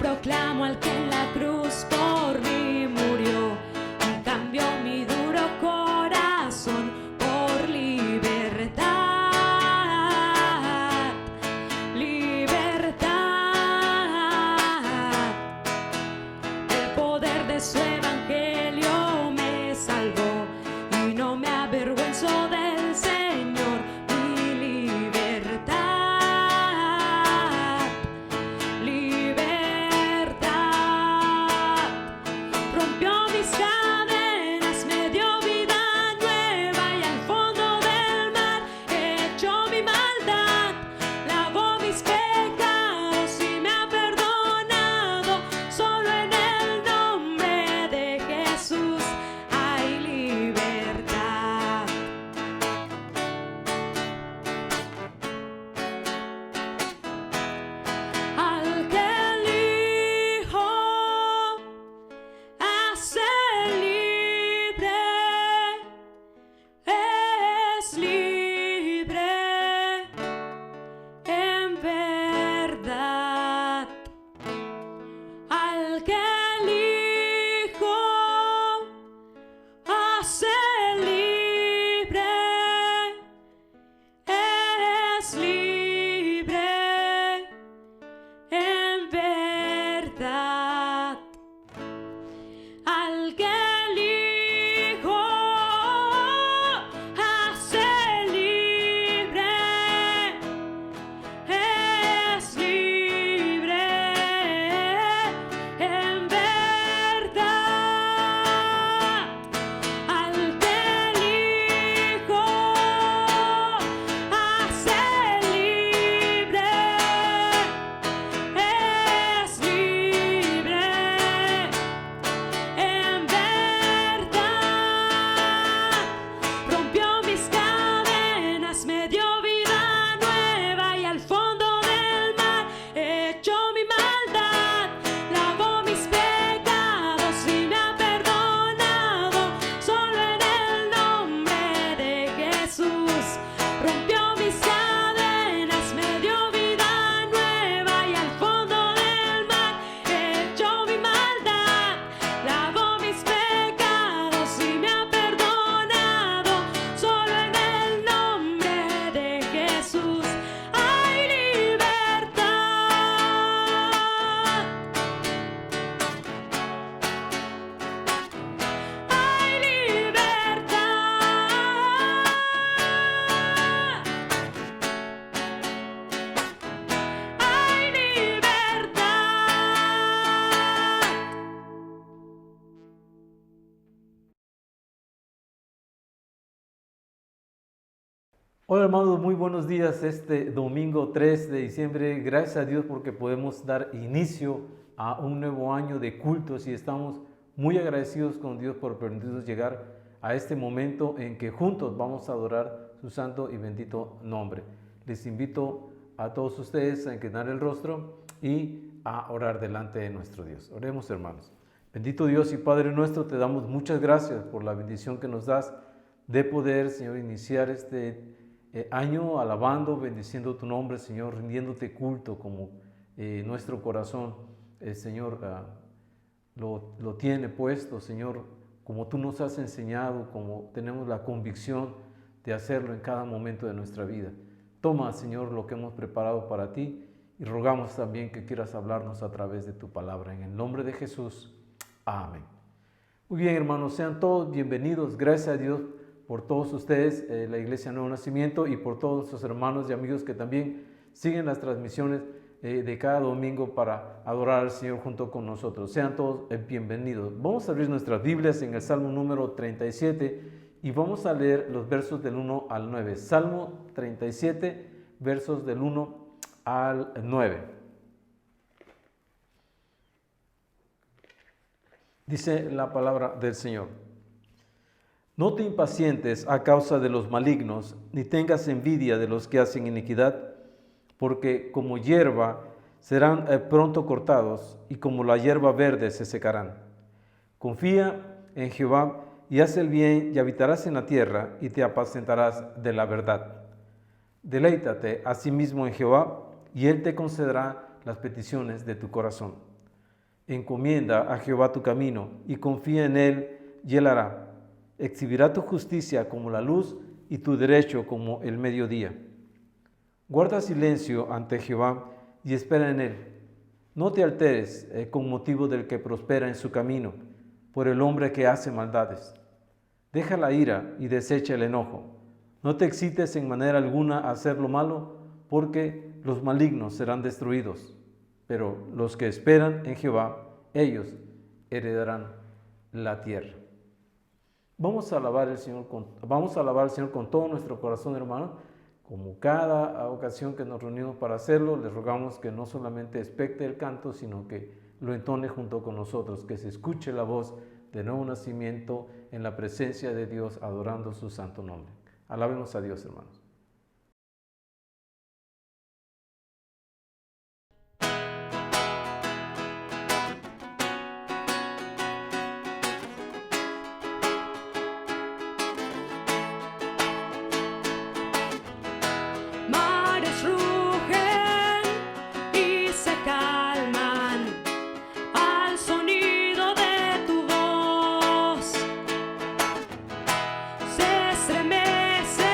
proclamo al que en la cruz por mí murió y cambió mi duro corazón por libertad, libertad. El poder de su evangelio me salvó y no me avergüenzo del Señor, mi libertad, libertad. Rompió mis cadenas, me dio vida nueva y al fondo del mar echó mi maldad, lavó mis pecados y me ha perdonado. Solo en el nombre de Jesús hay libertad. Al que el Hijo hace libre, es libre en verdad. Al que el Hijo hace libre, es libre en verdad. Al que el Hijo hace libre, es libre en verdad. Al que el Hijo hace libre, es libre en verdad. Rompió mis cadenas, me dio vida nueva y al fondo del mar echó mi maldad, lavó mis pecados y me ha perdonado. Solo en el nombre de Jesús rompió mis cadenas, me dio vida nueva y al fondo del mar echó mi maldad, lavó mis pecados y me ha perdonado. Solo en el nombre de Jesús hay libertad, hay libertad, hay libertad. Hola hermanos, muy buenos días este domingo 3 de diciembre. Gracias a Dios porque podemos dar inicio a un nuevo año de cultos y estamos muy agradecidos con Dios por permitirnos llegar a este momento en que juntos vamos a adorar su santo y bendito nombre. Les invito a todos ustedes a inclinar el rostro y a orar delante de nuestro Dios. Oremos hermanos. Bendito Dios y Padre nuestro, te damos muchas gracias por la bendición que nos das de poder, Señor, iniciar este año alabando, bendiciendo tu nombre, Señor, rindiéndote culto como nuestro corazón, Señor, lo tiene puesto, Señor, como tú nos has enseñado, como tenemos la convicción de hacerlo en cada momento de nuestra vida. Toma, Señor, lo que hemos preparado para ti y rogamos también que quieras hablarnos a través de tu palabra. En el nombre de Jesús, amén. Muy bien, hermanos, sean todos bienvenidos. Gracias a Dios por todos ustedes, la Iglesia Nuevo Nacimiento, y por todos sus hermanos y amigos que también siguen las transmisiones de cada domingo para adorar al Señor junto con nosotros. Sean todos bienvenidos. Vamos a abrir nuestras Biblias en el Salmo número 37 y vamos a leer los versos del 1 al 9. Salmo 37, versos del 1 al 9. Dice la palabra del Señor: No te impacientes a causa de los malignos, ni tengas envidia de los que hacen iniquidad, porque como hierba serán pronto cortados, y como la hierba verde se secarán. Confía en Jehová y haz el bien, y habitarás en la tierra, y te apacentarás de la verdad. Deleítate asimismo en Jehová, y Él te concederá las peticiones de tu corazón. Encomienda a Jehová tu camino y confía en él y él hará. Exhibirá tu justicia como la luz y tu derecho como el mediodía. Guarda silencio ante Jehová y espera en él. No te alteres con motivo del que prospera en su camino, por el hombre que hace maldades. Deja la ira y desecha el enojo. No te excites en manera alguna a hacer lo malo, porque los malignos serán destruidos. Pero los que esperan en Jehová, ellos heredarán la tierra. Vamos a alabar al Señor con todo nuestro corazón, hermanos. Como cada ocasión que nos reunimos para hacerlo, les rogamos que no solamente expecte el canto, sino que lo entone junto con nosotros, que se escuche la voz de nuevo nacimiento en la presencia de Dios, adorando su santo nombre. Alabemos a Dios, hermanos. Mares rugen y se calman al sonido de tu voz. Se estremece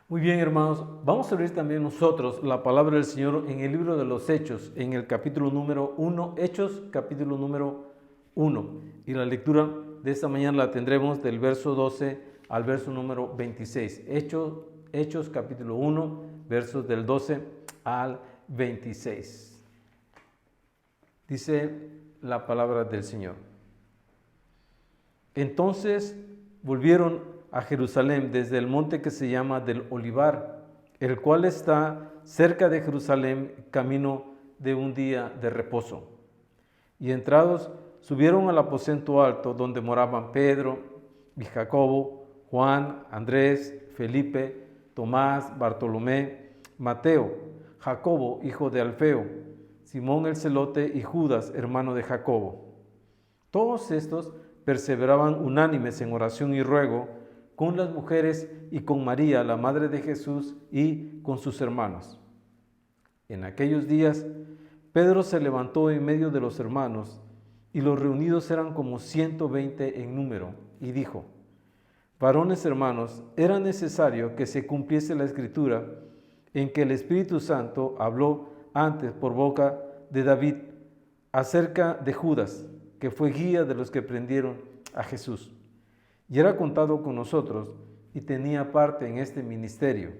Muy bien, hermanos, vamos a abrir también nosotros la palabra del Señor en el libro de los Hechos, en el capítulo número 1, Hechos, capítulo número 1. Y la lectura de esta mañana la tendremos del verso 12 al verso número 26. Hechos, capítulo 1, versos del 12 al 26. Dice la palabra del Señor. Entonces volvieron a Jerusalén desde el monte que se llama del Olivar, el cual está cerca de Jerusalén, camino de un día de reposo. Y entrados, subieron al aposento alto donde moraban Pedro y Jacobo, Juan, Andrés, Felipe, Tomás, Bartolomé, Mateo, Jacobo, hijo de Alfeo, Simón el celote y Judas, hermano de Jacobo. Todos estos perseveraban unánimes en oración y ruego con las mujeres y con María, la madre de Jesús, y con sus hermanos. En aquellos días, Pedro se levantó en medio de los hermanos, y los reunidos eran como 120 en número, y dijo: varones hermanos, era necesario que se cumpliese la Escritura, en que el Espíritu Santo habló antes por boca de David acerca de Judas, que fue guía de los que prendieron a Jesús. Y era contado con nosotros y tenía parte en este ministerio.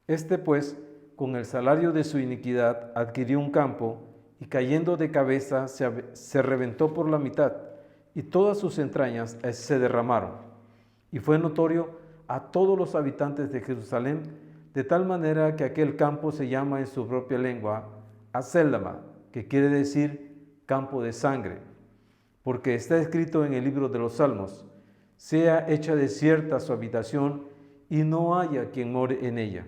Este pues, con el salario de su iniquidad, adquirió un campo y cayendo de cabeza se reventó por la mitad y todas sus entrañas se derramaron. Y fue notorio a todos los habitantes de Jerusalén, de tal manera que aquel campo se llama en su propia lengua Acéldama, que quiere decir campo de sangre, porque está escrito en el libro de los Salmos: sea hecha desierta su habitación y no haya quien more en ella,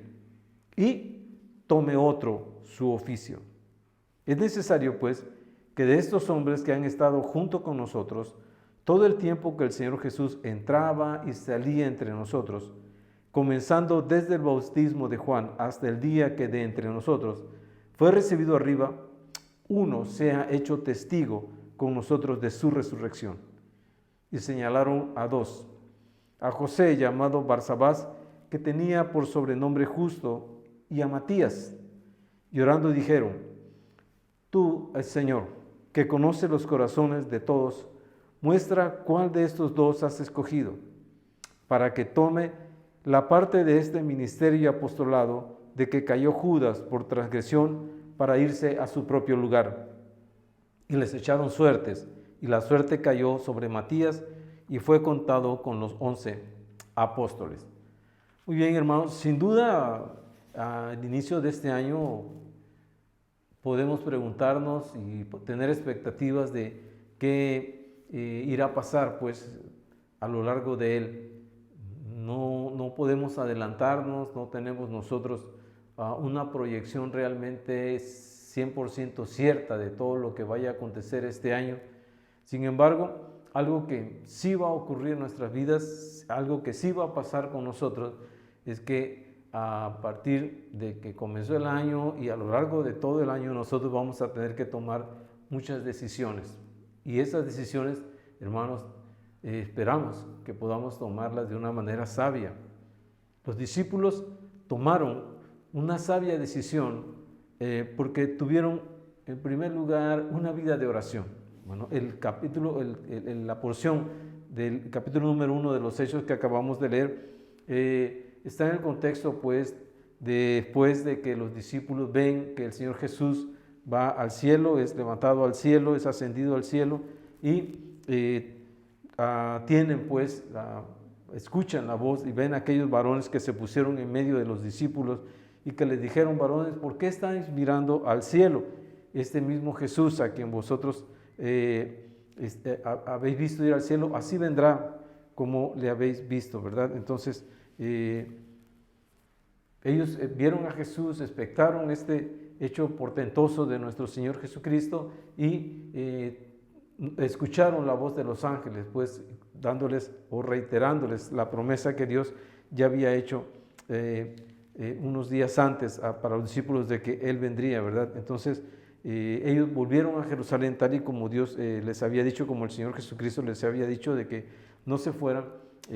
y tome otro su oficio. Es necesario, pues, que de estos hombres que han estado junto con nosotros, todo el tiempo que el Señor Jesús entraba y salía entre nosotros, comenzando desde el bautismo de Juan hasta el día que de entre nosotros fue recibido arriba, uno sea hecho testigo con nosotros de su resurrección. Y señalaron a dos: a José, llamado Barsabás, que tenía por sobrenombre Justo, y a Matías. Y orando dijeron: tú, el Señor, que conoce los corazones de todos, muestra cuál de estos dos has escogido, para que tome la parte de este ministerio y apostolado de que cayó Judas por transgresión para irse a su propio lugar. Y les echaron suertes, y la suerte cayó sobre Matías y fue contado con los 11 apóstoles. Muy bien, hermanos, sin duda al inicio de este año podemos preguntarnos y tener expectativas de qué irá a pasar pues a lo largo de él. No podemos adelantarnos, no tenemos nosotros una proyección realmente 100% cierta de todo lo que vaya a acontecer este año. Sin embargo, algo que sí va a ocurrir en nuestras vidas, algo que sí va a pasar con nosotros, es que a partir de que comenzó el año y a lo largo de todo el año nosotros vamos a tener que tomar muchas decisiones. Y esas decisiones, hermanos, esperamos que podamos tomarlas de una manera sabia. Los discípulos tomaron una sabia decisión porque tuvieron en primer lugar una vida de oración. Bueno, la porción del capítulo número 1 de los Hechos que acabamos de leer está en el contexto pues después de que los discípulos ven que el Señor Jesús va al cielo, es levantado al cielo, es ascendido al cielo y escuchan la voz y ven a aquellos varones que se pusieron en medio de los discípulos y que les dijeron: varones, ¿por qué estáis mirando al cielo? Este mismo Jesús a quien vosotros habéis visto ir al cielo, así vendrá como le habéis visto, ¿verdad? Entonces, ellos vieron a Jesús, expectaron este hecho portentoso de nuestro Señor Jesucristo y escucharon la voz de los ángeles, pues dándoles o reiterándoles la promesa que Dios ya había hecho unos días antes para los discípulos de que Él vendría, ¿verdad? Entonces, ellos volvieron a Jerusalén tal y como Dios les había dicho, como el Señor Jesucristo les había dicho, de que no se fueran,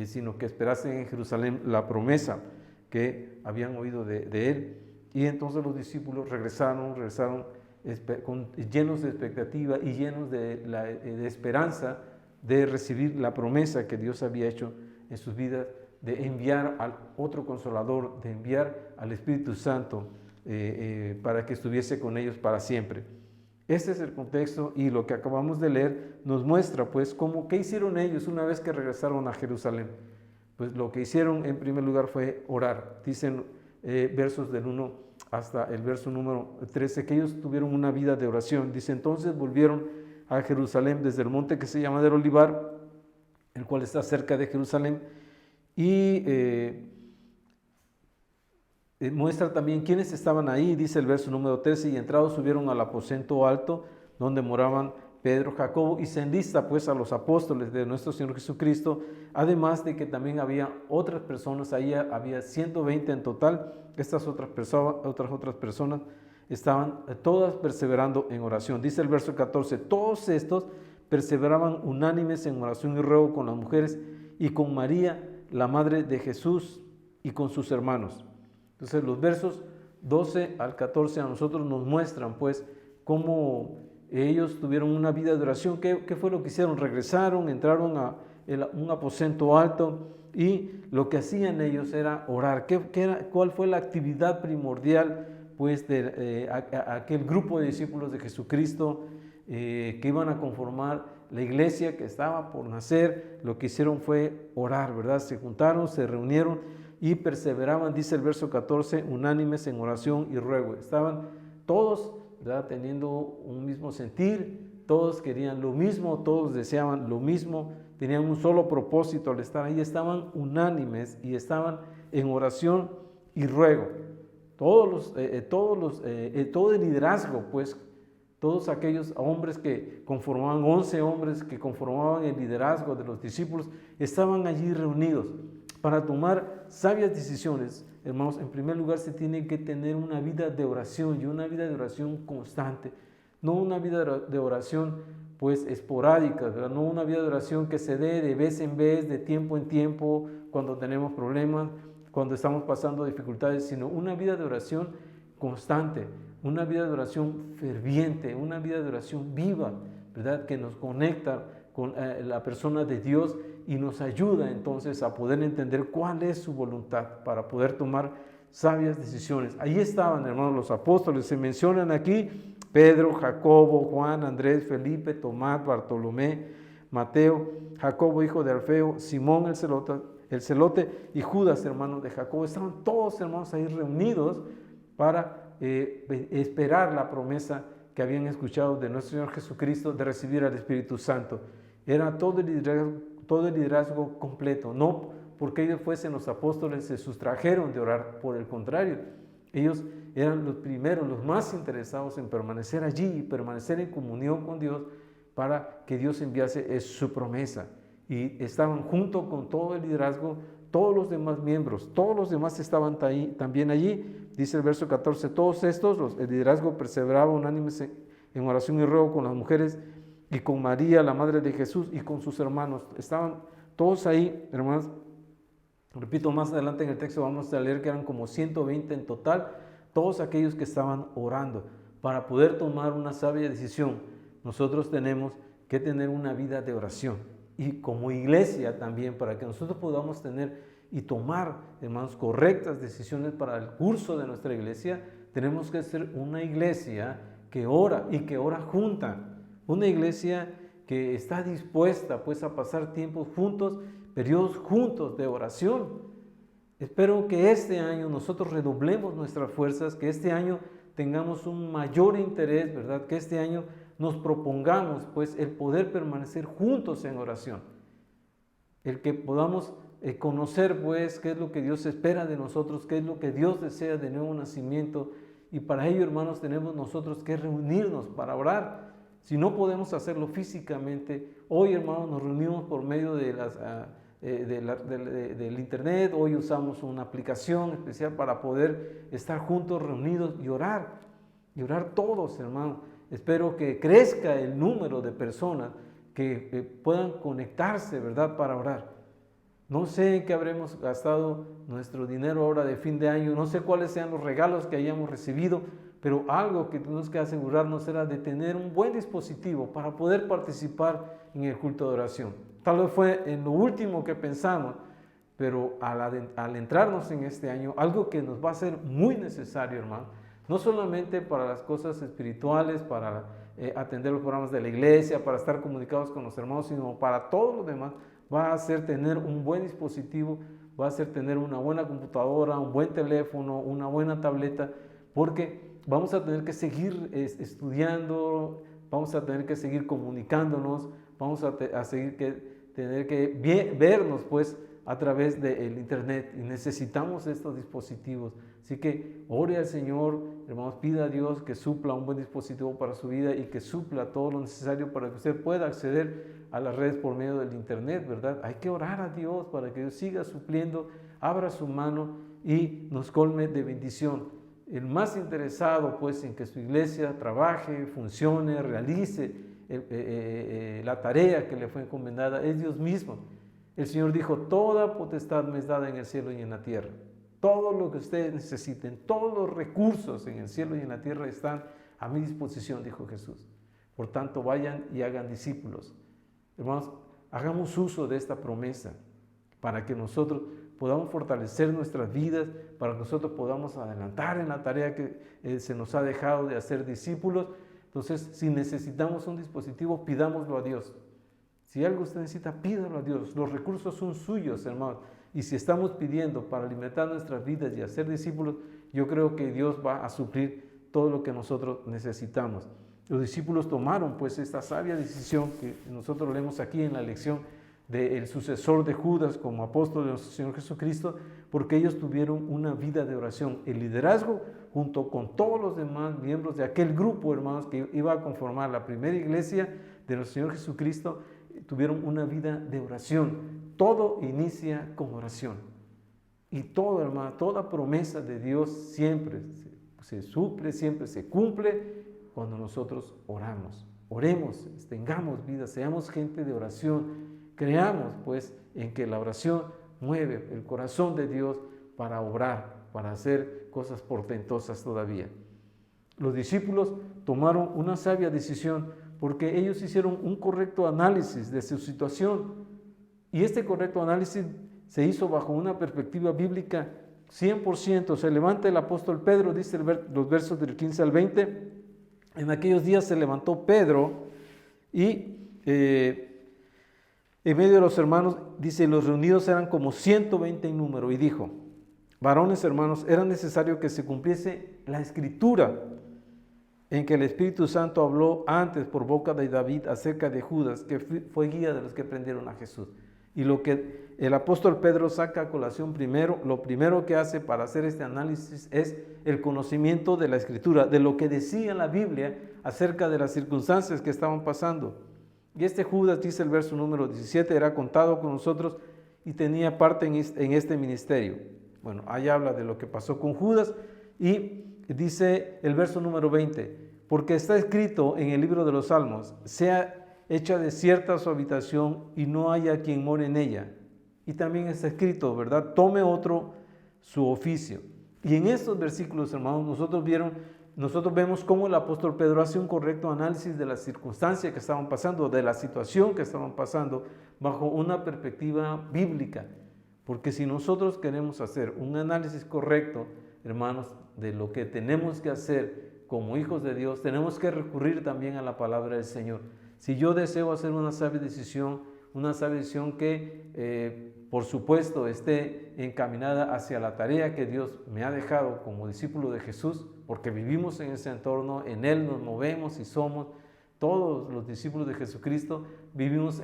sino que esperasen en Jerusalén la promesa que habían oído de él. Y entonces los discípulos regresaron llenos de expectativa y llenos de esperanza de recibir la promesa que Dios había hecho en sus vidas, de enviar al otro Consolador, de enviar al Espíritu Santo para que estuviese con ellos para siempre. Este es el contexto, y lo que acabamos de leer nos muestra pues qué hicieron ellos una vez que regresaron a Jerusalén. Pues lo que hicieron en primer lugar fue orar. Dicen versos del 1 hasta el verso número 13 que ellos tuvieron una vida de oración. Dice: entonces volvieron a Jerusalén desde el monte que se llama del Olivar, el cual está cerca de Jerusalén, y muestra también quiénes estaban ahí. Dice el verso número 13: y entrados subieron al aposento alto donde moraban Pedro, Jacobo, y se enlista pues a los apóstoles de nuestro Señor Jesucristo, además de que también había otras personas, ahí había 120 en total. Estas otras personas estaban todas perseverando en oración. Dice el verso 14: todos estos perseveraban unánimes en oración y ruego con las mujeres y con María, la madre de Jesús, y con sus hermanos. Entonces los versos 12 al 14 a nosotros nos muestran pues cómo ellos tuvieron una vida de oración. ¿Qué fue lo que hicieron? Regresaron, entraron a un aposento alto, y lo que hacían ellos era orar. ¿Cuál fue la actividad primordial pues de aquel grupo de discípulos de Jesucristo que iban a conformar la iglesia que estaba por nacer? Lo que hicieron fue orar, ¿verdad? Se juntaron, se reunieron y perseveraban, dice el verso 14, unánimes en oración y ruego. Estaban todos, ¿verdad?, teniendo un mismo sentir, todos querían lo mismo, todos deseaban lo mismo, tenían un solo propósito al estar ahí, estaban unánimes y estaban en oración y ruego. Todo el liderazgo, pues, todos aquellos hombres que conformaban, 11 hombres que conformaban el liderazgo de los discípulos, estaban allí reunidos para tomar sabias decisiones. Hermanos, en primer lugar se tiene que tener una vida de oración, y una vida de oración constante, no una vida de oración pues esporádica, ¿verdad? No una vida de oración que se dé de vez en vez, de tiempo en tiempo, cuando tenemos problemas, cuando estamos pasando dificultades, sino una vida de oración constante, una vida de oración ferviente, una vida de oración viva, ¿verdad?, que nos conecta con la persona de Dios y nos ayuda entonces a poder entender cuál es su voluntad para poder tomar sabias decisiones. Ahí estaban, hermanos, los apóstoles. Se mencionan aquí Pedro, Jacobo, Juan, Andrés, Felipe, Tomás, Bartolomé, Mateo, Jacobo hijo de Alfeo, Simón el celote y Judas, hermano de Jacobo. Estaban todos, hermanos, ahí reunidos para esperar la promesa que habían escuchado de nuestro Señor Jesucristo de recibir al Espíritu Santo. Era todo el liderazgo completo, no porque ellos fuesen los apóstoles se sustrajeron de orar, por el contrario, ellos eran los primeros, los más interesados en permanecer allí y permanecer en comunión con Dios para que Dios enviase su promesa. Y estaban junto con todo el liderazgo, todos los demás miembros, todos los demás estaban también allí. Dice el verso 14, todos estos, el liderazgo perseveraba unánimes en oración y ruego con las mujeres y con María, la madre de Jesús, y con sus hermanos. Estaban todos ahí, hermanos. Repito, más adelante en el texto vamos a leer que eran como 120 en total, todos aquellos que estaban orando. Para poder tomar una sabia decisión, nosotros tenemos que tener una vida de oración. Y como iglesia también, para que nosotros podamos tener y tomar, hermanos, correctas decisiones para el curso de nuestra iglesia, tenemos que ser una iglesia que ora y que ora junta. Una iglesia que está dispuesta pues a pasar tiempos juntos, periodos juntos de oración. Espero que este año nosotros redoblemos nuestras fuerzas, que este año tengamos un mayor interés, ¿verdad? Que este año nos propongamos pues el poder permanecer juntos en oración. El que podamos conocer pues qué es lo que Dios espera de nosotros, qué es lo que Dios desea de nuevo nacimiento. Y para ello, hermanos, tenemos nosotros que reunirnos para orar. Si no podemos hacerlo físicamente, hoy, hermanos, nos reunimos por medio de del internet. Hoy usamos una aplicación especial para poder estar juntos, reunidos y orar todos, hermanos. Espero que crezca el número de personas que puedan conectarse, ¿verdad?, para orar. No sé en qué habremos gastado nuestro dinero ahora de fin de año, no sé cuáles sean los regalos que hayamos recibido, pero algo que tenemos que asegurarnos era de tener un buen dispositivo para poder participar en el culto de oración. Tal vez fue en lo último que pensamos, pero al entrarnos en este año, algo que nos va a ser muy necesario, hermano, no solamente para las cosas espirituales, para atender los programas de la iglesia, para estar comunicados con los hermanos, sino para todo lo demás, va a ser tener un buen dispositivo, va a ser tener una buena computadora, un buen teléfono, una buena tableta, porque vamos a tener que seguir estudiando, vamos a tener que seguir comunicándonos, vamos a tener que vernos pues a través del internet y necesitamos estos dispositivos. Así que ore al Señor, hermanos, pida a Dios que supla un buen dispositivo para su vida y que supla todo lo necesario para que usted pueda acceder a las redes por medio del internet, ¿verdad? Hay que orar a Dios para que Dios siga supliendo, abra su mano y nos colme de bendición. El más interesado pues en que su iglesia trabaje, funcione, realice la tarea que le fue encomendada es Dios mismo. El Señor dijo, toda potestad me es dada en el cielo y en la tierra. Todo lo que ustedes necesiten, todos los recursos en el cielo y en la tierra están a mi disposición, dijo Jesús. Por tanto, vayan y hagan discípulos. Hermanos, hagamos uso de esta promesa para que nosotros podamos fortalecer nuestras vidas, para que nosotros podamos adelantar en la tarea que se nos ha dejado de hacer discípulos. Entonces, si necesitamos un dispositivo, pidámoslo a Dios. Si algo usted necesita, pídalo a Dios. Los recursos son suyos, hermanos. Y si estamos pidiendo para alimentar nuestras vidas y hacer discípulos, yo creo que Dios va a suplir todo lo que nosotros necesitamos. Los discípulos tomaron pues esta sabia decisión que nosotros leemos aquí en la lección del sucesor de Judas como apóstol de nuestro Señor Jesucristo, porque ellos tuvieron una vida de oración. El liderazgo, junto con todos los demás miembros de aquel grupo, hermanos, que iba a conformar la primera iglesia de nuestro Señor Jesucristo, tuvieron una vida de oración. Todo inicia con oración. Y todo, hermano, toda promesa de Dios siempre se suple, siempre se cumple cuando nosotros oramos. Oremos, tengamos vida, seamos gente de oración. Creamos pues en que la oración mueve el corazón de Dios para obrar, para hacer cosas portentosas todavía. Los discípulos tomaron una sabia decisión porque ellos hicieron un correcto análisis de su situación. Y este correcto análisis se hizo bajo una perspectiva bíblica 100%. Se levanta el apóstol Pedro, dice los versos del 15 al 20. En aquellos días se levantó Pedro y en medio de los hermanos, dice, los reunidos eran como 120 en número, y dijo, varones hermanos, era necesario que se cumpliese la escritura en que el Espíritu Santo habló antes por boca de David acerca de Judas, que fue guía de los que prendieron a Jesús. Y lo que el apóstol Pedro saca a colación primero, lo primero que hace para hacer este análisis es el conocimiento de la Escritura, de lo que decía la Biblia acerca de las circunstancias que estaban pasando. Y este Judas, dice el verso número 17, era contado con nosotros y tenía parte en este ministerio. Bueno, ahí habla de lo que pasó con Judas y dice el verso número 20, porque está escrito en el libro de los Salmos, sea hecha desierta su habitación y no haya quien more en ella. Y también está escrito, ¿verdad? Tome otro su oficio. Y en estos versículos, hermanos, nosotros vemos cómo el apóstol Pedro hace un correcto análisis de las circunstancias que estaban pasando, de la situación que estaban pasando, bajo una perspectiva bíblica. Porque si nosotros queremos hacer un análisis correcto, hermanos, de lo que tenemos que hacer como hijos de Dios, tenemos que recurrir también a la palabra del Señor. Si yo deseo hacer una sabia decisión que por supuesto esté encaminada hacia la tarea que Dios me ha dejado como discípulo de Jesús, porque vivimos en ese entorno, en Él nos movemos y somos todos los discípulos de Jesucristo, vivimos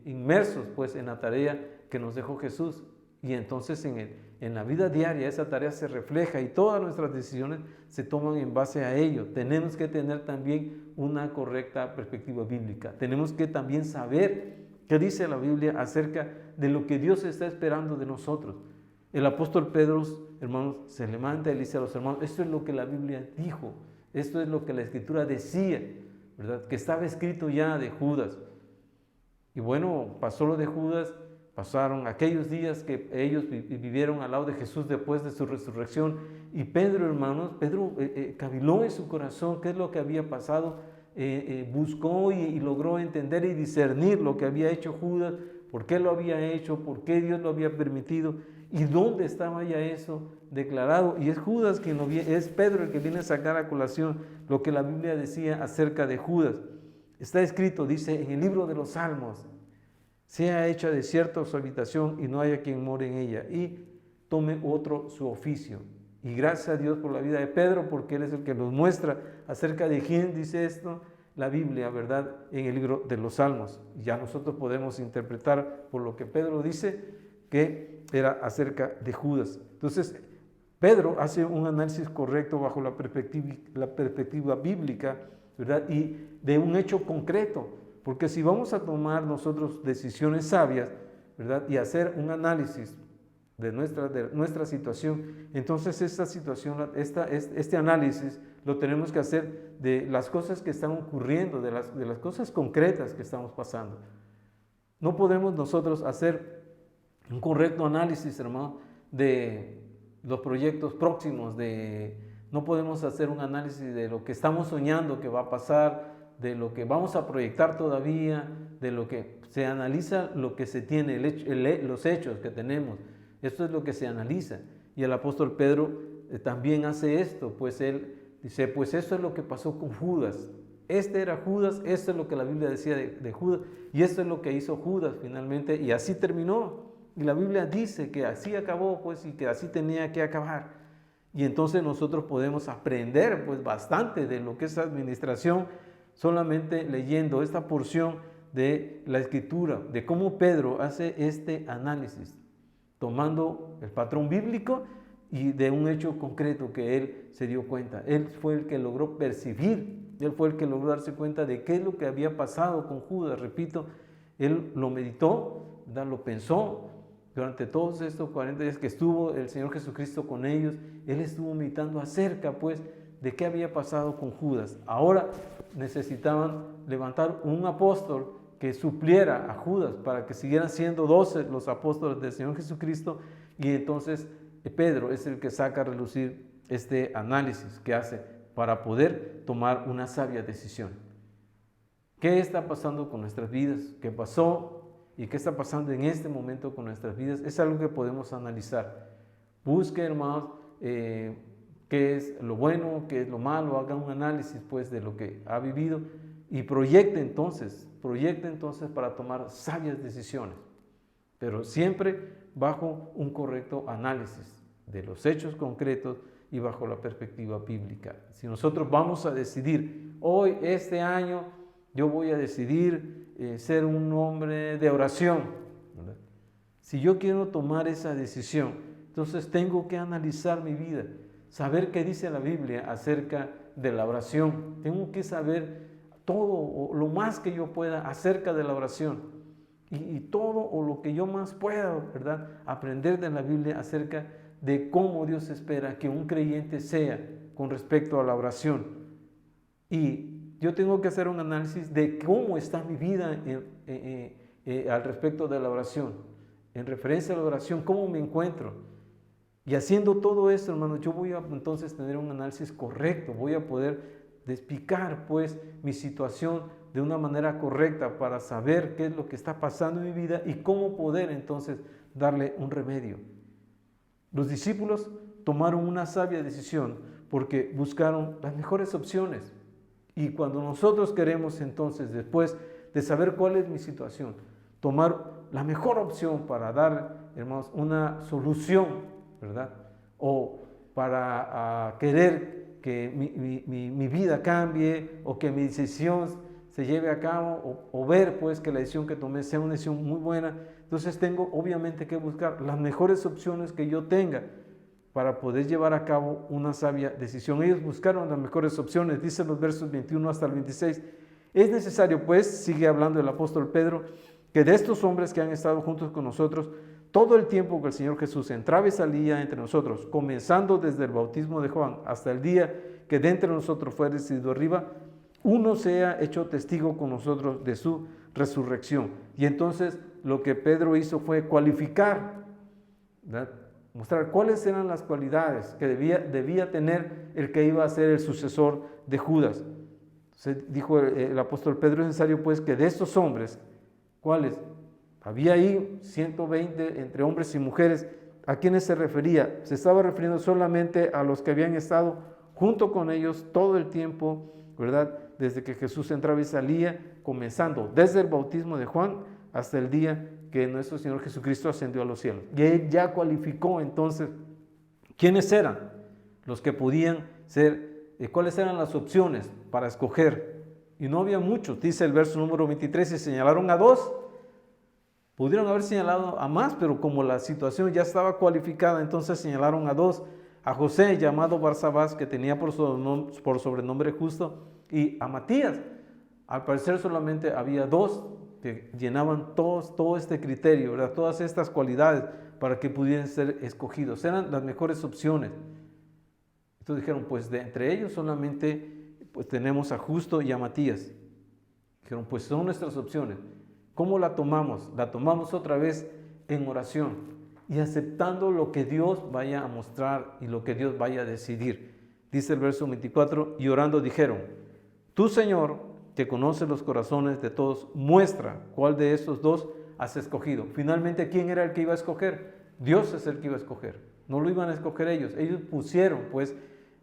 inmersos pues en la tarea que nos dejó Jesús. Y entonces en la vida diaria esa tarea se refleja y todas nuestras decisiones se toman en base a ello. Tenemos que tener también una correcta perspectiva bíblica. Tenemos que también saber qué dice la Biblia acerca de lo que Dios está esperando de nosotros. El apóstol Pedro, hermanos, se levanta y le dice a los hermanos, esto es lo que la Biblia dijo, esto es lo que la Escritura decía, ¿verdad? Que estaba escrito ya de Judas. Y bueno, pasó lo de Judas. Pasaron aquellos días que ellos vivieron al lado de Jesús después de su resurrección. Y Pedro, hermanos, caviló en su corazón qué es lo que había pasado. Buscó y logró entender y discernir lo que había hecho Judas, por qué lo había hecho, por qué Dios lo había permitido y dónde estaba ya eso declarado. Y es Judas es Pedro el que viene a sacar a colación lo que la Biblia decía acerca de Judas. Está escrito, dice, en el libro de los Salmos: sea hecha desierta su habitación y no haya quien more en ella, y tome otro su oficio. Y gracias a Dios por la vida de Pedro, porque él es el que nos muestra acerca de quién dice esto la Biblia, ¿verdad? En el libro de los Salmos. Ya nosotros podemos interpretar por lo que Pedro dice que era acerca de Judas. Entonces, Pedro hace un análisis correcto bajo la perspectiva bíblica, ¿verdad? Y de un hecho concreto, porque si vamos a tomar nosotros decisiones sabias, ¿verdad? Y hacer un análisis de nuestra situación, entonces esta situación, este análisis lo tenemos que hacer de las cosas que están ocurriendo, de las cosas concretas que estamos pasando. No podemos nosotros hacer un correcto análisis, hermano, de los proyectos próximos, no podemos hacer un análisis de lo que estamos soñando que va a pasar, de lo que vamos a proyectar todavía, de lo que se analiza, lo que se tiene, los hechos que tenemos. Esto es lo que se analiza. Y el apóstol Pedro también hace esto, pues él dice, pues esto es lo que pasó con Judas. Este era Judas, esto es lo que la Biblia decía de Judas, y esto es lo que hizo Judas finalmente, y así terminó. Y la Biblia dice que así acabó, pues, y que así tenía que acabar. Y entonces nosotros podemos aprender, pues, bastante de lo que es administración, solamente leyendo esta porción de la Escritura, de cómo Pedro hace este análisis, tomando el patrón bíblico y de un hecho concreto que él se dio cuenta. Él fue el que logró percibir, él fue el que logró darse cuenta de qué es lo que había pasado con Judas. Repito, él lo meditó, lo pensó. Durante todos estos 40 días que estuvo el Señor Jesucristo con ellos, él estuvo meditando acerca, pues, de qué había pasado con Judas. Ahora necesitaban levantar un apóstol que supliera a Judas para que siguieran siendo 12 los apóstoles del Señor Jesucristo, y entonces Pedro es el que saca a relucir este análisis que hace para poder tomar una sabia decisión. ¿Qué está pasando con nuestras vidas? ¿Qué pasó? ¿Y qué está pasando en este momento con nuestras vidas? Es algo que podemos analizar. Busque, hermanos, qué es lo bueno, qué es lo malo, haga un análisis, pues, de lo que ha vivido y proyecte entonces para tomar sabias decisiones, pero siempre bajo un correcto análisis de los hechos concretos y bajo la perspectiva bíblica. Si nosotros vamos a decidir, hoy, este año, yo voy a decidir ser un hombre de oración, ¿verdad? Si yo quiero tomar esa decisión, entonces tengo que analizar mi vida, saber qué dice la Biblia acerca de la oración. Tengo que saber todo o lo más que yo pueda acerca de la oración y todo o lo que yo más pueda, ¿verdad? Aprender de la Biblia acerca de cómo Dios espera que un creyente sea con respecto a la oración. Y yo tengo que hacer un análisis de cómo está mi vida al respecto de la oración, en referencia a la oración, cómo me encuentro. Y haciendo todo esto, hermanos, yo voy a entonces tener un análisis correcto, voy a poder explicar, pues, mi situación de una manera correcta para saber qué es lo que está pasando en mi vida y cómo poder entonces darle un remedio. Los discípulos tomaron una sabia decisión porque buscaron las mejores opciones. Y cuando nosotros queremos entonces, después de saber cuál es mi situación, tomar la mejor opción para dar, hermanos, una solución, ¿verdad? O para querer que mi vida cambie o que mi decisión se lleve a cabo o ver, pues, que la decisión que tomé sea una decisión muy buena. Entonces tengo obviamente que buscar las mejores opciones que yo tenga para poder llevar a cabo una sabia decisión. Ellos buscaron las mejores opciones, dicen los versos 21 hasta el 26. Es necesario, pues, sigue hablando el apóstol Pedro, que de estos hombres que han estado juntos con nosotros todo el tiempo que el Señor Jesús entraba y salía entre nosotros, comenzando desde el bautismo de Juan hasta el día que de entre nosotros fue decidido arriba, uno sea hecho testigo con nosotros de su resurrección. Y entonces lo que Pedro hizo fue cualificar, ¿verdad? Mostrar cuáles eran las cualidades que debía tener el que iba a ser el sucesor de Judas. Entonces dijo el apóstol Pedro: es necesario pues que de estos hombres, ¿cuáles? Había ahí 120 entre hombres y mujeres. ¿A quiénes se refería? Se estaba refiriendo solamente a los que habían estado junto con ellos todo el tiempo, ¿verdad? Desde que Jesús entraba y salía, comenzando desde el bautismo de Juan hasta el día que nuestro Señor Jesucristo ascendió a los cielos. Y él ya cualificó entonces quiénes eran los que podían ser, cuáles eran las opciones para escoger. Y no había muchos, dice el verso número 23, y señalaron a 2. Pudieron haber señalado a más, pero como la situación ya estaba cualificada, entonces señalaron a 2. A José, llamado Barsabás, que tenía por sobrenombre Justo, y a Matías. Al parecer solamente había 2 que llenaban todo este criterio, ¿verdad? Todas estas cualidades para que pudieran ser escogidos. Eran las mejores opciones. Entonces dijeron, pues de entre ellos solamente pues, tenemos a Justo y a Matías. Dijeron, pues son nuestras opciones. ¿Cómo la tomamos? La tomamos otra vez en oración y aceptando lo que Dios vaya a mostrar y lo que Dios vaya a decidir. Dice el verso 24, y orando dijeron: tú, Señor, que conoces los corazones de todos, muestra cuál de estos 2 has escogido. Finalmente, ¿quién era el que iba a escoger? Dios es el que iba a escoger. No lo iban a escoger ellos. Ellos pusieron pues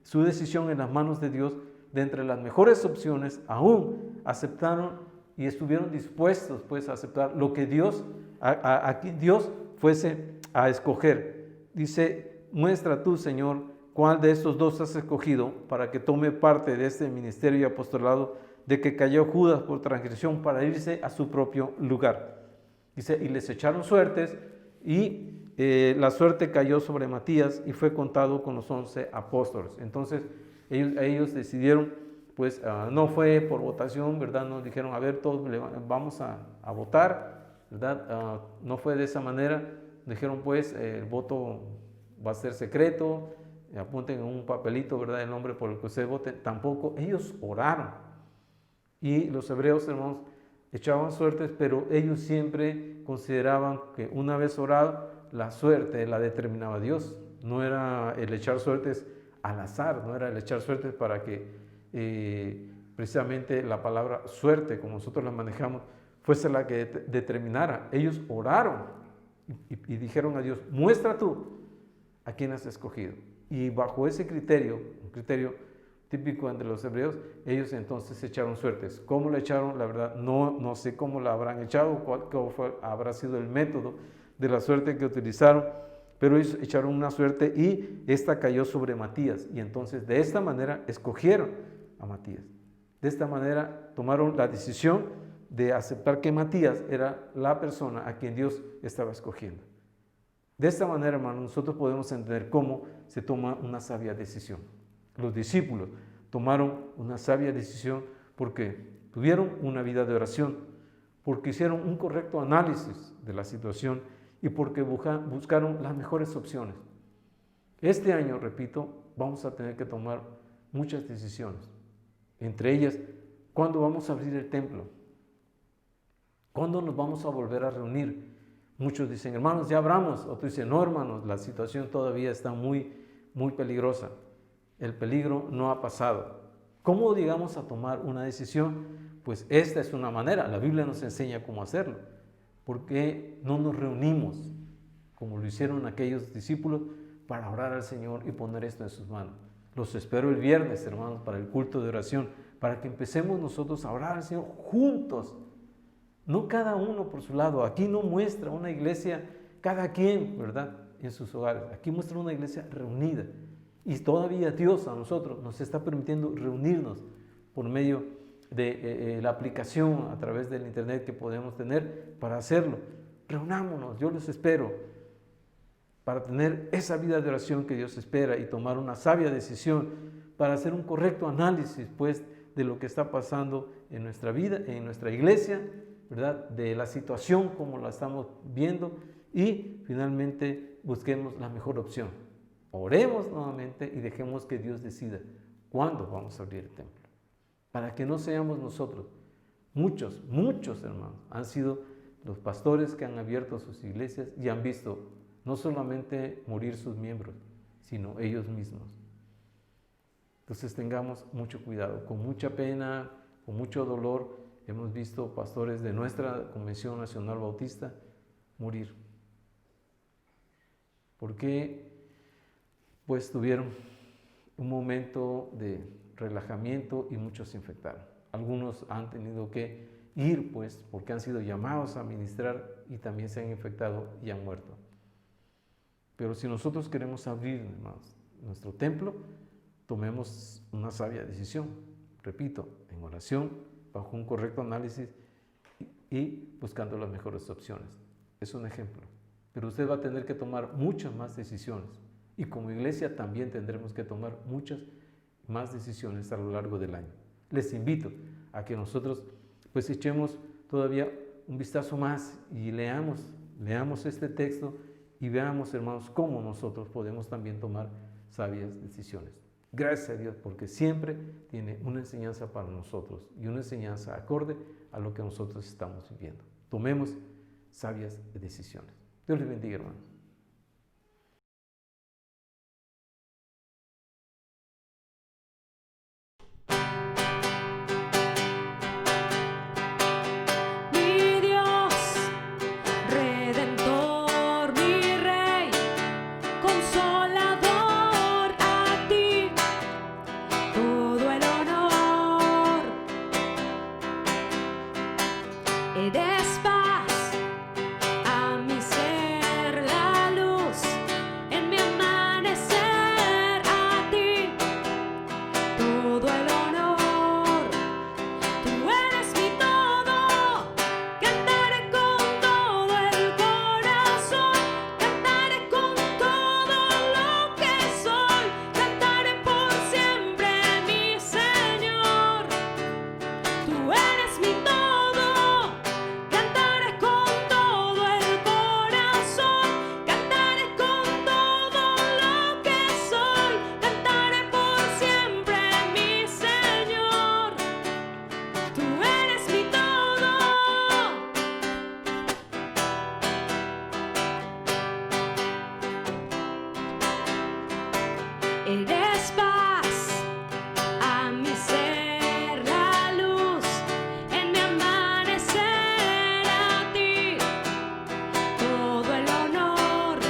su decisión en las manos de Dios. De entre las mejores opciones, aún aceptaron y estuvieron dispuestos pues a aceptar lo que Dios, a quien Dios fuese a escoger. Dice: muestra tú, Señor, cuál de estos 2 has escogido para que tome parte de este ministerio y apostolado de que cayó Judas por transgresión para irse a su propio lugar. Dice: y les echaron suertes y la suerte cayó sobre Matías y fue contado con los 11 apóstoles. Entonces ellos decidieron, pues no fue por votación, ¿verdad? Nos dijeron: a ver, todos vamos a votar, ¿verdad? No fue de esa manera. Dijeron, pues, el voto va a ser secreto, apunten en un papelito, ¿verdad?, el nombre por el que ustedes voten. Tampoco, ellos oraron. Y los hebreos, hermanos, echaban suertes, pero ellos siempre consideraban que una vez orado, la suerte la determinaba Dios. No era el echar suertes al azar, no era el echar suertes para que precisamente la palabra suerte, como nosotros la manejamos, fuese la que determinara. Ellos oraron y dijeron a Dios: muestra tú a quién has escogido. Y bajo ese criterio, un criterio típico entre los hebreos, ellos entonces echaron suertes. ¿Cómo la echaron? La verdad, no sé cómo la habrán echado, cuál habrá sido el método de la suerte que utilizaron, pero ellos echaron una suerte y esta cayó sobre Matías. Y entonces de esta manera escogieron a Matías. De esta manera tomaron la decisión de aceptar que Matías era la persona a quien Dios estaba escogiendo. De esta manera, hermanos, nosotros podemos entender cómo se toma una sabia decisión. Los discípulos tomaron una sabia decisión porque tuvieron una vida de oración, porque hicieron un correcto análisis de la situación y porque buscaron las mejores opciones. Este año, repito, vamos a tener que tomar muchas decisiones. Entre ellas, ¿cuándo vamos a abrir el templo? ¿Cuándo nos vamos a volver a reunir? Muchos dicen: hermanos, ya abramos. Otros dicen: no, hermanos, la situación todavía está muy peligrosa. El peligro no ha pasado. ¿Cómo llegamos a tomar una decisión? Pues esta es una manera. La Biblia nos enseña cómo hacerlo. ¿Por qué no nos reunimos como lo hicieron aquellos discípulos para orar al Señor y poner esto en sus manos? Los espero el viernes, hermanos, para el culto de oración, para que empecemos nosotros a orar al Señor juntos, no cada uno por su lado. Aquí no muestra una iglesia, cada quien, ¿verdad?, en sus hogares. Aquí muestra una iglesia reunida. Y todavía Dios a nosotros nos está permitiendo reunirnos por medio de la aplicación a través del internet que podemos tener para hacerlo. Reunámonos, yo los espero para tener esa vida de oración que Dios espera y tomar una sabia decisión para hacer un correcto análisis pues de lo que está pasando en nuestra vida, en nuestra iglesia, ¿verdad?, de la situación como la estamos viendo, y finalmente busquemos la mejor opción. Oremos nuevamente y dejemos que Dios decida cuándo vamos a abrir el templo, para que no seamos nosotros. Muchos hermanos han sido los pastores que han abierto sus iglesias y han visto no solamente morir sus miembros, sino ellos mismos. Entonces tengamos mucho cuidado, con mucha pena, con mucho dolor, hemos visto pastores de nuestra Convención Nacional Bautista morir. ¿Por qué? Pues tuvieron un momento de relajamiento y muchos se infectaron. Algunos han tenido que ir, pues, porque han sido llamados a ministrar y también se han infectado y han muerto. Pero si nosotros queremos abrir, hermanos, nuestro templo, tomemos una sabia decisión, repito, en oración, bajo un correcto análisis y buscando las mejores opciones. Es un ejemplo. Pero usted va a tener que tomar muchas más decisiones. Y como iglesia también tendremos que tomar muchas más decisiones a lo largo del año. Les invito a que nosotros pues echemos todavía un vistazo más y leamos este texto y veamos, hermanos, cómo nosotros podemos también tomar sabias decisiones. Gracias a Dios, porque siempre tiene una enseñanza para nosotros y una enseñanza acorde a lo que nosotros estamos viviendo. Tomemos sabias decisiones. Dios les bendiga, hermanos. Mi Dios, Redentor, mi Rey, Consolador, a ti todo el honor. Eres paz a mi ser, la luz en mi amanecer, a ti todo el honor. Tú eres mi todo, cantaré con todo el corazón, cantaré con todo lo que soy, cantaré por siempre, mi Señor. Tú eres mi todo, cantaré con todo el corazón, cantaré con todo lo que soy, cantaré por siempre, mi Señor. Tú eres mi todo. Eres paz a mi ser, la luz en mi amanecer, a ti todo el honor.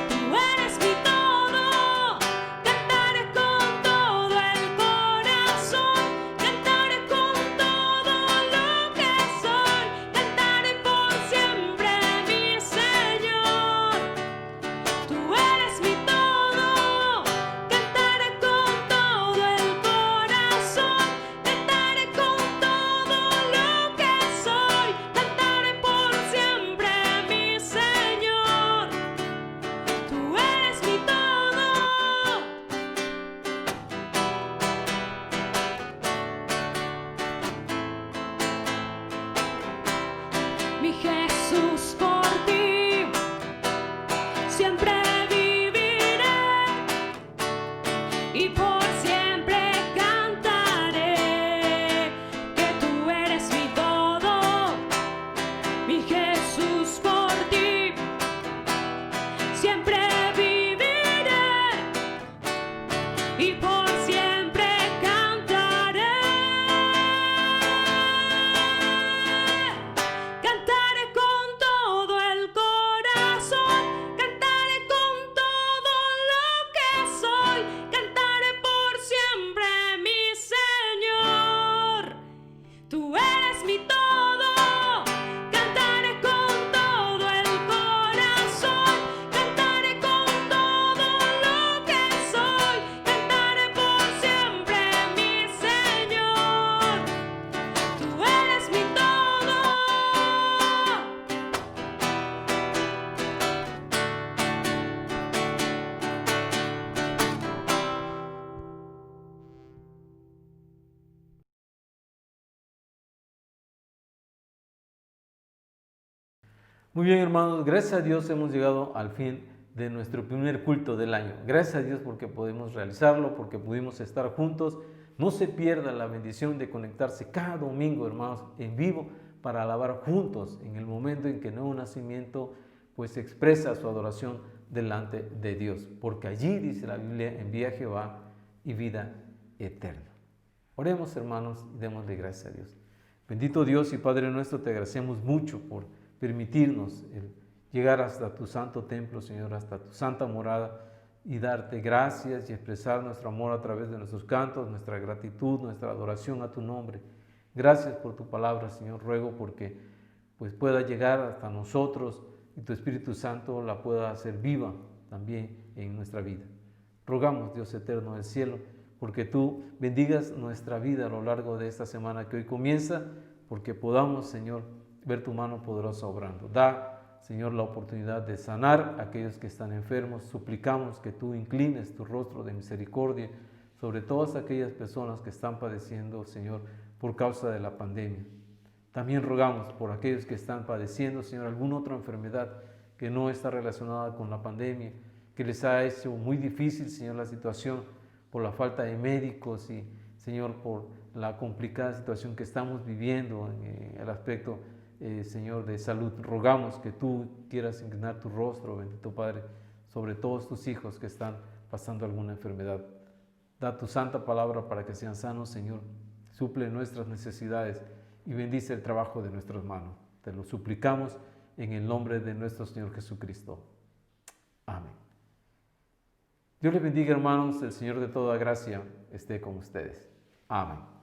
Tú eres mi todo, cantaré con todo el corazón, cantaré con todo lo que soy, cantaré por siempre, mi Señor. Tú eres mi todo, cantaré con todo el corazón, cantaré con todo lo que soy, cantaré por siempre, mi Señor. Tú eres mi todo. Mi Jesús, por ti siempre viviré y por siempre cantaré que tú eres mi todo. Mi Jesús, por ti siempre viviré y por siempre cantaré. Cantaré con todo el corazón, cantaré con todo lo que soy, cantaré por siempre, mi Señor. Tú eres mi todo, cantaré con todo el corazón, cantaré con todo lo que soy, cantaré por siempre, mi Señor. Tú eres mi todo. Muy bien, hermanos, gracias a Dios hemos llegado al fin de nuestro primer culto del año. Gracias a Dios porque podemos realizarlo, porque pudimos estar juntos. No se pierda la bendición de conectarse cada domingo, hermanos, en vivo para alabar juntos en el momento en que el nuevo nacimiento pues expresa su adoración delante de Dios, porque allí, dice la Biblia, envía a Jehová y vida eterna. Oremos, hermanos, y démosle gracias a Dios. Bendito Dios y Padre nuestro, te agradecemos mucho por permitirnos llegar hasta tu santo templo, Señor, hasta tu santa morada, y darte gracias y expresar nuestro amor a través de nuestros cantos, nuestra gratitud, nuestra adoración a tu nombre. Gracias por tu palabra, Señor. Ruego porque pues pueda llegar hasta nosotros y tu Espíritu Santo la pueda hacer viva también en nuestra vida. Rogamos, Dios eterno del cielo, porque tú bendigas nuestra vida a lo largo de esta semana que hoy comienza, porque podamos, Señor, ver tu mano poderosa obrando. Da, Señor, la oportunidad de sanar a aquellos que están enfermos. Suplicamos que tú inclines tu rostro de misericordia sobre todas aquellas personas que están padeciendo, Señor, por causa de la pandemia. También rogamos por aquellos que están padeciendo, Señor, alguna otra enfermedad que no está relacionada con la pandemia, que les ha hecho muy difícil, Señor, la situación por la falta de médicos y, Señor, por la complicada situación que estamos viviendo en el aspecto, Señor, de salud. Rogamos que tú quieras inclinar tu rostro, bendito Padre, sobre todos tus hijos que están pasando alguna enfermedad. Da tu santa palabra para que sean sanos, Señor. Suple nuestras necesidades y bendice el trabajo de nuestras manos. Te lo suplicamos en el nombre de nuestro Señor Jesucristo. Amén. Dios les bendiga, hermanos. El Señor de toda gracia esté con ustedes. Amén.